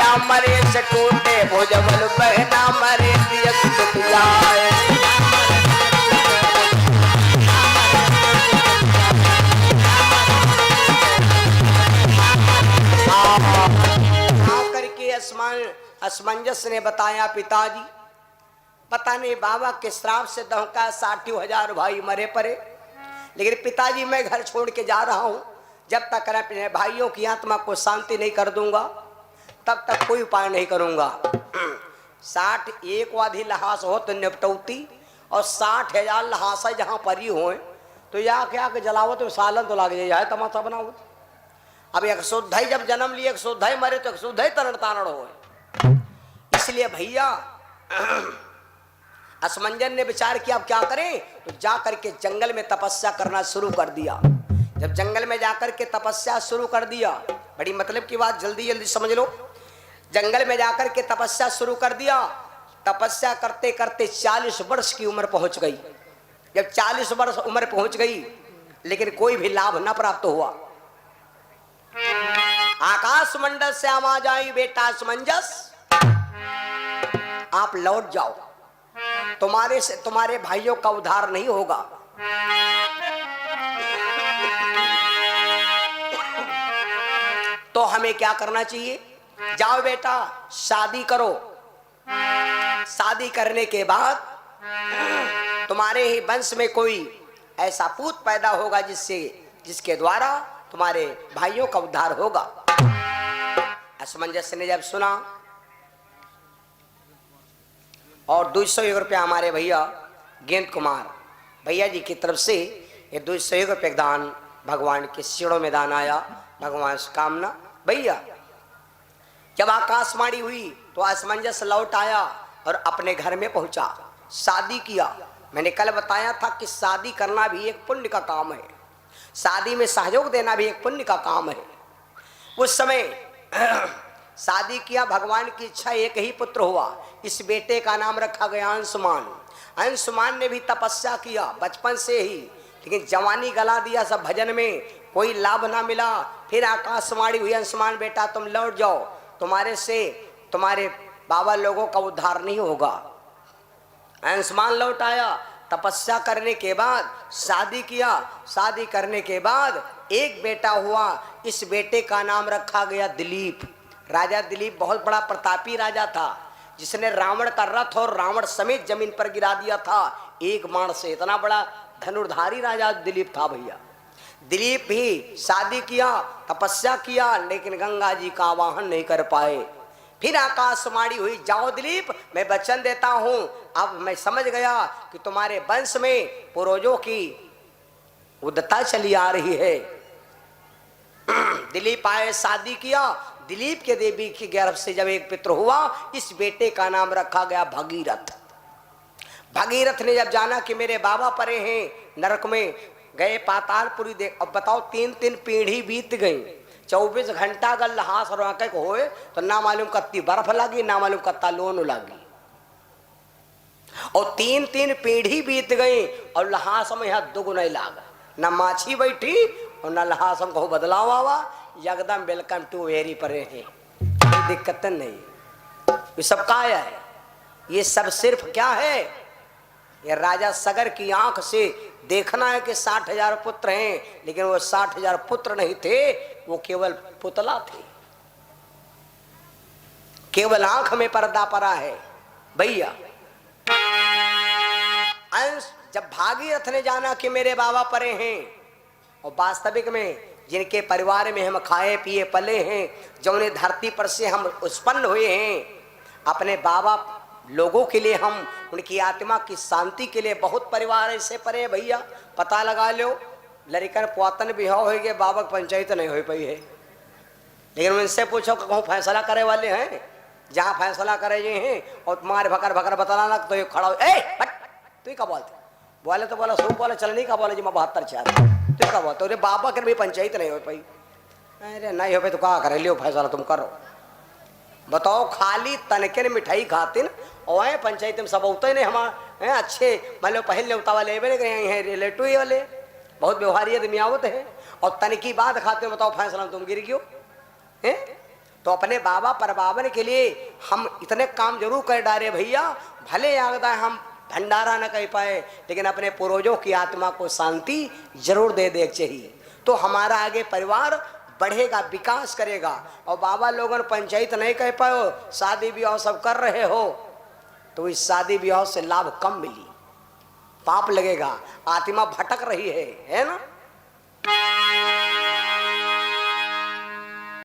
बहना मरे से टूटे भुजबल बहना मरे दियक टूट जाए। करके असमंजस ने बताया पिताजी पता नहीं बाबा के श्राप से दहका 60,000 भाई मरे पड़े, लेकिन पिताजी मैं घर छोड़ के जा रहा हूँ, जब तक अपने भाइयों की आत्मा को शांति नहीं कर दूंगा तब तक कोई उपाय नहीं करूंगा। 61 वाधी लहास हो तो निपटौती और 60,000 लहासा जहाँ परी हो तो या क्या के जलावत तो सालन तो लाग जाए तमाशा बनाओ। अब एक शुद्ध ही जब जन्म लिए एक शुद्ध ही मरे तो एक शुद्ध ही तरण तारण हो। इसलिए भैया असमंजन ने विचार किया अब क्या करें, तो जा करके जंगल में तपस्या करना शुरू कर दिया। जब जंगल में जाकर के तपस्या शुरू कर दिया, बड़ी मतलब की बात जल्दी जल्दी समझ लो, जंगल में जाकर के तपस्या शुरू कर दिया। तपस्या करते करते 40 वर्ष की उम्र पहुंच गई। जब 40 वर्ष उम्र पहुंच गई लेकिन कोई भी लाभ न प्राप्त हुआ। आकाश मंडल से आवाज आई बेटा असमंजस आप लौट जाओ, तुम्हारे से तुम्हारे भाइयों का उद्धार नहीं होगा। तो हमें क्या करना चाहिए, जाओ बेटा शादी करो, शादी करने के बाद तुम्हारे ही वंश में कोई ऐसा पूत पैदा होगा जिसके द्वारा तुम्हारे भाइयों का उद्धार होगा। असमंजस ने जब सुना और 201 रुपया हमारे भैया गेंद कुमार भैया जी की तरफ से ये 201 रुपये दान भगवान के शिरों में दान आया। भगवान से कामना भैया जब आकाशवाणी हुई तो असमंजस लौट आया और अपने घर में पहुंचा, शादी किया। मैंने कल बताया था कि शादी करना भी एक पुण्य का काम है, शादी में सहयोग देना भी एक पुण्य का काम है। उस समय शादी किया, भगवान की इच्छा एक ही पुत्र हुआ, इस बेटे का नाम रखा गया अंशुमान। अंशुमान ने भी तपस्या किया बचपन से ही, लेकिन जवानी गला दिया सब भजन में, कोई लाभ ना मिला। फिर आकाशवाणी हुई अंशुमान बेटा तुम लौट जाओ, तुम्हारे से तुम्हारे बाबा लोगों का उद्धार नहीं होगा। अंशुमान लौट आया, तपस्या करने के बाद शादी किया, शादी करने के बाद एक बेटा हुआ, इस बेटे का नाम रखा गया दिलीप। राजा दिलीप बहुत बड़ा प्रतापी राजा था, जिसने रावण का रथ और रावण समेत जमीन पर गिरा दिया था एक बाण से। इतना बड़ा धनुर्धारी राजा दिलीप था भैया। दिलीप भी शादी किया, तपस्या किया, लेकिन गंगा जी का आवाहन नहीं कर पाए। फिर आकाशवाणी हुई जाओ दिलीप मैं वचन देता हूं, अब मैं समझ गया कि तुम्हारे वंश में पूर्वजों की उद्धता चली आ रही है। दिलीप आए, शादी किया, दिलीप के देवी की गर्भ से जब एक पुत्र हुआ, इस बेटे का नाम रखा गया भगीरथ। भगीरथ ने जब जाना कि मेरे बाबा परे हैं नरक में, गए पातालपुरी देख। अब बताओ 3-3 पीढ़ी बीत गई, 24 घंटा अगर लहास और आंखें को होए तो ना मालूम कत्ती बर्फ लगी, ना मालूम कत्ता लोन लगी। और 3-3 पीढ़ी बीत गई और लहास में यहाँ दुग नहीं लागा, ना माछी बैठी और ना लहास को बदलाव आवा। एकदम वेलकम टू वेरी परे है, कोई दिक्कत नहीं। ये सब क्या है, ये सब सिर्फ क्या है, ये राजा सगर की आंख से देखना है कि 60,000 पुत्र हैं, लेकिन वो 60,000 पुत्र नहीं थे, वो केवल पुतला थे, केवल आंख में पर्दा पड़ा है भैया। अंश जब भागीरथ ने जाना कि मेरे बाबा परे हैं, और वास्तविक में जिनके परिवार में हम खाए पिए पले हैं, जो उन्हें धरती पर से हम उत्पन्न हुए हैं, अपने बाबा लोगों के लिए, हम उनकी आत्मा की शांति के लिए बहुत परिवार ऐसे परे हैं भैया। पता लगा लो लड़कन पोतन भी हो गए, बाबा पंचायत नहीं हो पाई है, लेकिन उनसे पूछो कि कहूँ फैसला करे वाले हैं, जहाँ फैसला करे ये हैं और मार भकर भकर बताना लग तो ये खड़ा हो तू क्या बोलते बोले तो बोला सो बोले चल नहीं का बोले जी मैं 72 चार तो क्या बोलते, बाबा कर भी पंचायत नहीं हो पाई। अरे नहीं हो पाई तो क्या करे, लियो फैसला तुम करो। बताओ खाली तनके ने मिठाई खातिन और पंचायत में सब होते नहीं हमारे अच्छे मान लो पहले उता वाले हैं रिलेटिव वाले बहुत व्यवहारियत में आवत है, और तनकी बात खाते बताओ फैसला तुम गिर गयो हैं। तो अपने बाबा परबावन के लिए हम इतने काम जरूर कर डाले भैया, भले यागदा हम भंडारा न कह पाए लेकिन अपने पूर्वजों की आत्मा को शांति जरूर दे दे चाहिए। तो हमारा आगे परिवार बढ़ेगा, विकास करेगा। और बाबा लोगन पंचायत नहीं कह पाओ, शादी ब्याह सब कर रहे हो, तो इस शादी ब्याह से लाभ कम मिली, पाप लगेगा, आत्मा भटक रही है ना।